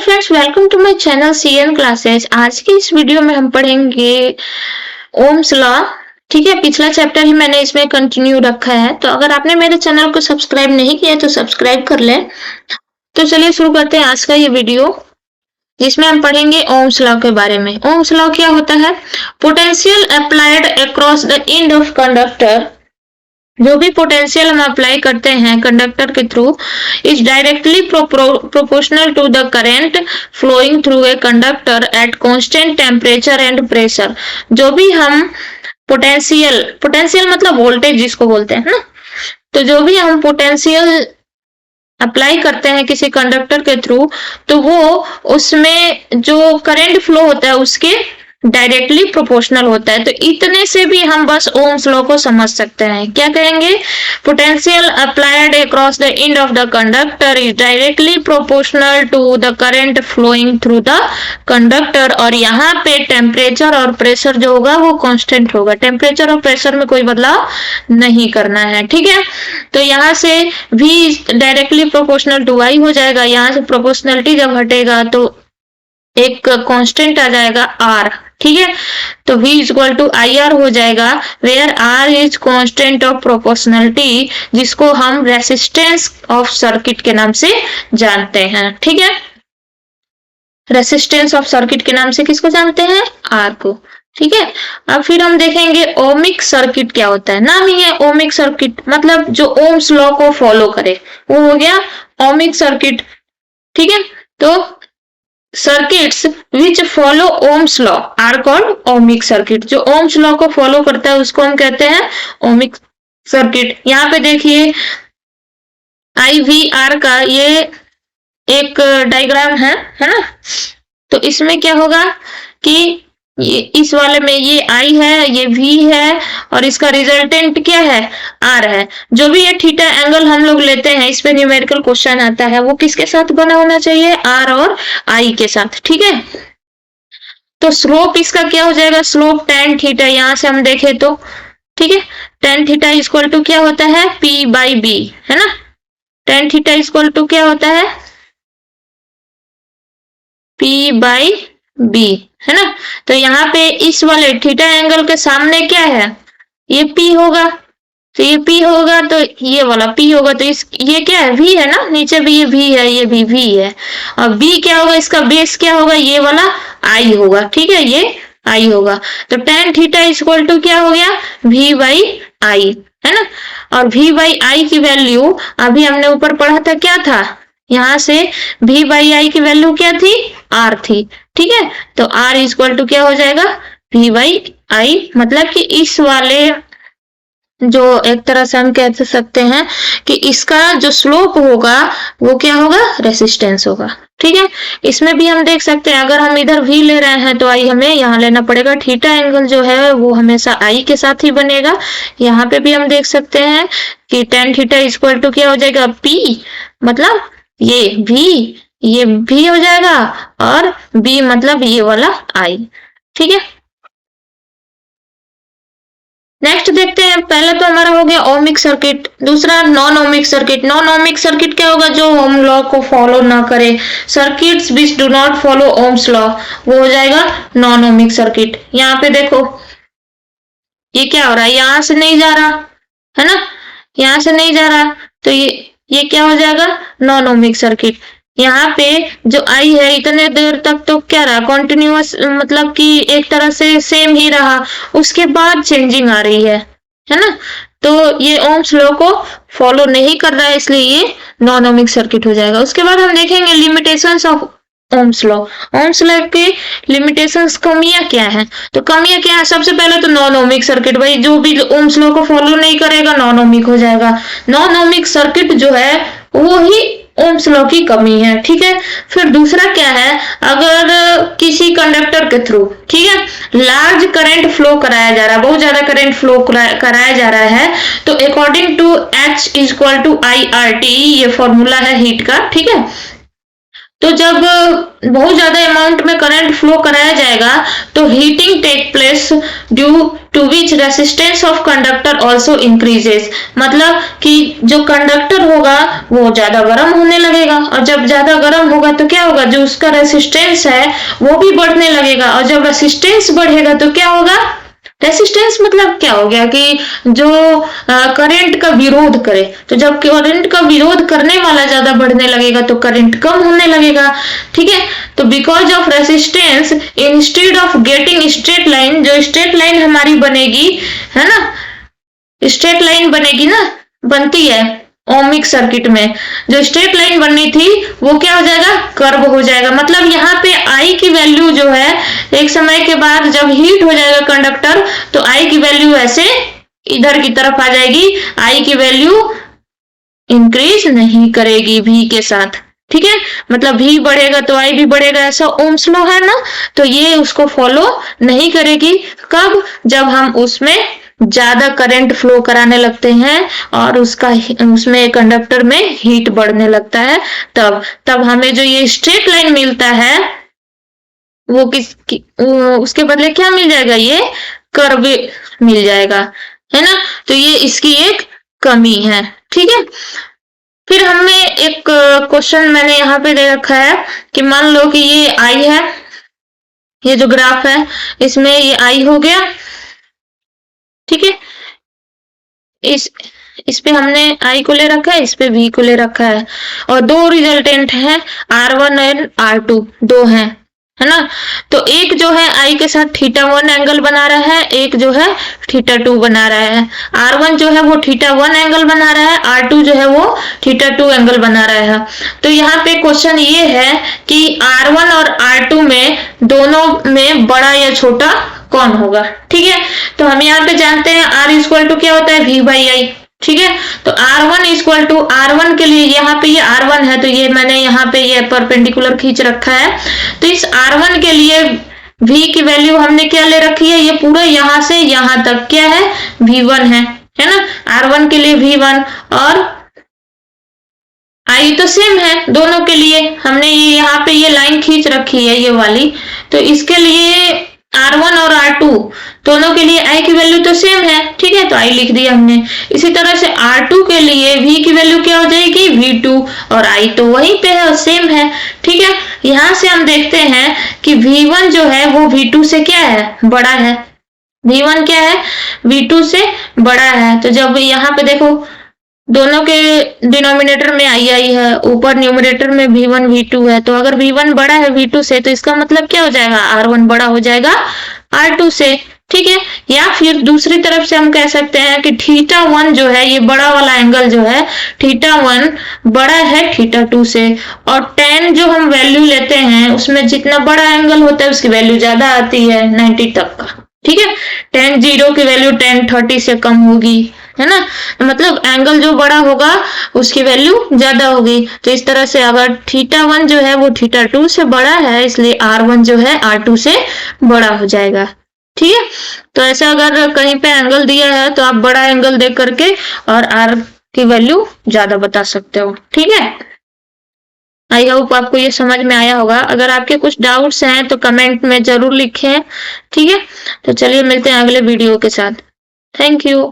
Friends, welcome to my channel CN classes. आज की इस वीडियो में हम पढ़ेंगे ओम्स लॉ। ठीक है, पिछला चैप्टर ही मैंने इसमें कंटिन्यू रखा है, तो अगर आपने मेरे चैनल को सब्सक्राइब नहीं किया तो सब्सक्राइब कर लें। तो चलिए शुरू करते हैं आज का ये वीडियो, जिसमें हम पढ़ेंगे ओम्स लॉ के बारे में। ओम्स लॉ क्या होता है? Potential applied across the end of conductor. जो भी पोटेंशियल हम अप्लाई करते हैं कंडक्टर के through is directly proportional to the current flowing through a conductor at constant temperature and pressure. जो भी हम पोटेंशियल मतलब वोल्टेज जिसको बोलते हैं ना, तो जो भी हम पोटेंशियल अप्लाई करते हैं किसी कंडक्टर के थ्रू, तो वो उसमें जो करंट फ्लो होता है उसके डायरेक्टली प्रोपोर्शनल होता है। तो इतने से भी हम बस ओम्स लॉ को समझ सकते हैं। क्या कहेंगे? Potential applied across the end of the conductor is directly proportional to the current flowing through the conductor. और यहाँ पे टेम्परेचर और प्रेशर जो होगा वो कांस्टेंट होगा। टेम्परेचर और प्रेशर में कोई बदलाव नहीं करना है। ठीक है, तो यहाँ से V directly proportional to I हो जाएगा। यहाँ से प्रोपोर्शनलिटी जब हटेगा तो एक कांस्टेंट आ जाएगा R। ठीक है, तो V इक्वल टू IR हो जाएगा, where R is constant of proportionality, जिसको हम रेसिस्टेंस ऑफ सर्किट के नाम से जानते हैं। ठीक है, रेसिस्टेंस ऑफ सर्किट के नाम से किसको जानते हैं? R को। ठीक है, अब फिर हम देखेंगे ओमिक सर्किट क्या होता है। नाम ही है ओमिक सर्किट, मतलब जो ओम्स लॉ को फॉलो करे, वो हो गया ओमिक सर्किट। ठीक है, तो circuits which follow Ohm's law are called ohmic circuit. जो ओम्स लॉ को फॉलो करता है उसको हम कहते हैं ओमिक सर्किट। यहाँ पे देखिए IVR का ये एक डायग्राम है ना। तो इसमें क्या होगा कि ये इस वाले में ये I है, ये V है, और इसका रिजल्टेंट क्या है? R है। जो भी ये थीटा एंगल हम लोग लेते हैं, इस पे न्यूमेरिकल क्वेश्चन आता है, वो किसके साथ बना होना चाहिए? R और I के साथ। ठीक है, तो स्लोप इसका क्या हो जाएगा? Slope tan theta. यहाँ से हम देखें तो ठीक है, tan थीटा इक्वल टू क्या होता है? P/B है ना। tan थीटा इक्वल टू क्या होता है? P/B है ना। तो यहाँ पे इस वाले थीटा एंगल के सामने क्या है? ये P होगा। तो ये P होगा तो ये वाला P होगा। तो इस ये क्या है? V है ना। नीचे भी ये V है, ये भी V है। और B क्या होगा? इसका बेस क्या होगा? ये वाला I होगा। ठीक है, ये I होगा। तो tan थीटा इक्वल टू क्या हो गया? V/I है ना। और V/I की वैल्यू अभी हमने ऊपर पढ़ा था, क्या था? यहाँ से V/I की वैल्यू क्या थी? R थी। ठीक है, तो R इक्वल टू क्या हो जाएगा? V/I। मतलब कि इस वाले जो एक तरह से हम कह सकते हैं कि इसका जो स्लोप होगा वो क्या होगा? रेसिस्टेंस होगा। ठीक है, इसमें भी हम देख सकते हैं, अगर हम इधर V ले रहे हैं तो I हमें यहाँ लेना पड़ेगा। थीटा एंगल जो है वो हमेशा I के साथ ही बनेगा। यहाँ पे भी हम देख सकते हैं कि tan थीटा इक्वल टू क्या हो जाएगा? P, मतलब ये V, ये V हो जाएगा, और B मतलब ये वाला I। ठीक है, नेक्स्ट देखते हैं। पहले तो हमारा हो गया ओमिक सर्किट, दूसरा non ohmic circuit. Non ohmic circuit क्या होगा? जो ओम लॉ को फॉलो ना करे। Circuits which do not follow Ohm's law, वो हो जाएगा नॉन ओमिक सर्किट। यहाँ पे देखो ये क्या हो रहा है? यहाँ से नहीं जा रहा है ना, यहाँ से नहीं जा रहा, तो ये क्या हो जाएगा? Non ohmic circuit. यहाँ पे जो I है इतने देर तक तो क्या रहा? कॉन्टिन्यूअस, मतलब कि एक तरह से सेम ही रहा, उसके बाद चेंजिंग आ रही है ना। तो ये ओम्स लॉ को फॉलो नहीं कर रहा है, इसलिए ये नॉन ओमिक सर्किट हो जाएगा। उसके बाद हम देखेंगे limitations of Ohm's law. Ohm's law के लिमिटेशंस, कमियां क्या है? तो कमियां क्या है? सबसे पहले तो नॉन ओमिक सर्किट, भाई जो भी ओम्स लॉ को फॉलो नहीं करेगा नॉन ओमिक हो जाएगा। नॉन ओमिक सर्किट जो है वो ही ओम्स लॉ की कमी है। ठीक है, फिर दूसरा क्या है? अगर किसी कंडक्टर के थ्रू, ठीक है, लार्ज करंट फ्लो कराया जा रहा है, बहुत ज्यादा करंट फ्लो कराया जा रहा है, तो according to H equal to IRT, ये फॉर्मूला है हीट का। ठीक है, तो जब बहुत ज्यादा अमाउंट में करंट फ्लो कराया जाएगा तो heating take place due to which resistance of conductor also increases. मतलब कि जो कंडक्टर होगा वो ज्यादा गर्म होने लगेगा, और जब ज्यादा गर्म होगा तो क्या होगा, जो उसका रेसिस्टेंस है वो भी बढ़ने लगेगा, और जब रेसिस्टेंस बढ़ेगा तो क्या होगा, रेसिस्टेंस मतलब क्या हो गया कि जो करंट का विरोध करे, तो जब करंट का विरोध करने वाला ज्यादा बढ़ने लगेगा तो करंट कम होने लगेगा। ठीक है, तो because of resistance instead of getting straight line, जो स्ट्रेट लाइन हमारी बनेगी है ना, स्ट्रेट लाइन बनेगी ना, बनती है ओमिक सर्किट में, जो स्ट्रेट लाइन बननी थी वो क्या हो जाएगा, कर्व हो जाएगा। मतलब यहाँ पे आई की वैल्यू जो है एक समय के बाद जब हीट हो जाएगा कंडक्टर तो आई की वैल्यू ऐसे इधर की तरफ आ जाएगी, आई की वैल्यू इंक्रीज नहीं करेगी v के साथ। ठीक है, मतलब v बढ़ेगा तो आई भी बढ़ेगा, ऐसा ओम्स लॉ है ना, तो ये उसको फॉलो नहीं करेगी। कब, जब हम उसमें ज्यादा करंट फ्लो कराने लगते हैं और उसमें कंडक्टर में हीट बढ़ने लगता है, तब हमें जो ये स्ट्रेट लाइन मिलता है वो उसके बदले क्या मिल जाएगा, ये कर्व मिल जाएगा, है ना। तो ये इसकी एक कमी है। ठीक है, फिर हमें एक क्वेश्चन मैंने यहाँ पे दे रखा है कि मान लो कि ये आई है, ये जो ग्राफ है इसमें ये आई हो गया। ठीक है, इस पे हमने आई को ले रखा है, इस पे v को ले रखा है, और दो रिजल्टेंट हैं R1 और R2, दो हैं, है ना। तो एक जो है आई के साथ θ1 एंगल बना रहा है, एक जो है θ2 बना रहा है। R1 जो है वो θ1 एंगल बना रहा है, R2 जो है वो θ2 एंगल बना रहा है। तो यहाँ पे क्वेश्चन ये है कि R1 और R2 में दोनों में बड़ा या छोटा कौन होगा। ठीक है, तो हम यहाँ पे जानते हैं R इक्वल टू क्या होता है, V बाई आई। ठीक है, तो R1 इक्वल टू R1 के लिए यहाँ पे ये R1 है तो ये मैंने यहाँ पे ये परपेंडिकुलर खींच रखा है। तो इस R1 के लिए V की वैल्यू हमने क्या ले रखी है, ये पूरा यहाँ से यहाँ तक क्या है, V1 है ना। R1 के लिए V1 और आई तो सेम है दोनों के लिए, हमने ये यहाँ पे ये लाइन खींच रखी है ये वाली, तो इसके लिए R1 और R2 दोनों के लिए आई की वैल्यू तो सेम है। ठीक है, तो आई लिख दिया हमने। इसी तरह से R2 के लिए V की वैल्यू क्या हो जाएगी, V2, और आई तो वहीं पे है और सेम है। ठीक है, यहाँ से हम देखते हैं कि V1 जो है वो V2 से क्या है, बड़ा है। V1 क्या है, V2 से बड़ा है। तो जब यहाँ पे देखो दोनों के डिनोमिनेटर में आई है, ऊपर न्यूमरेटर में V1 V2 है, तो अगर V1 बड़ा है V2 से तो इसका मतलब क्या हो जाएगा, R1 बड़ा हो जाएगा R2 से। ठीक है, या फिर दूसरी तरफ से हम कह सकते हैं कि θ1 जो है, ये बड़ा वाला एंगल जो है θ1 बड़ा है θ2 से, और tan जो हम वैल्यू लेते हैं उसमें जितना बड़ा एंगल होता है उसकी वैल्यू ज्यादा आती है 90 तक का। ठीक है, tan 0 की वैल्यू tan 30 से कम होगी, है ना, मतलब एंगल जो बड़ा होगा उसकी वैल्यू ज्यादा होगी। तो इस तरह से अगर θ1 जो है वो θ2 से बड़ा है, इसलिए R1 जो है R2 से बड़ा हो जाएगा। ठीक है, तो ऐसा अगर कहीं पे एंगल दिया है तो आप बड़ा एंगल देख करके और R की वैल्यू ज्यादा बता सकते हो। ठीक है, आई होप आपको ये समझ में आया होगा। अगर आपके कुछ डाउट्स हैं तो कमेंट में जरूर लिखें। ठीक है, तो चलिए मिलते हैं अगले वीडियो के साथ। Thank you.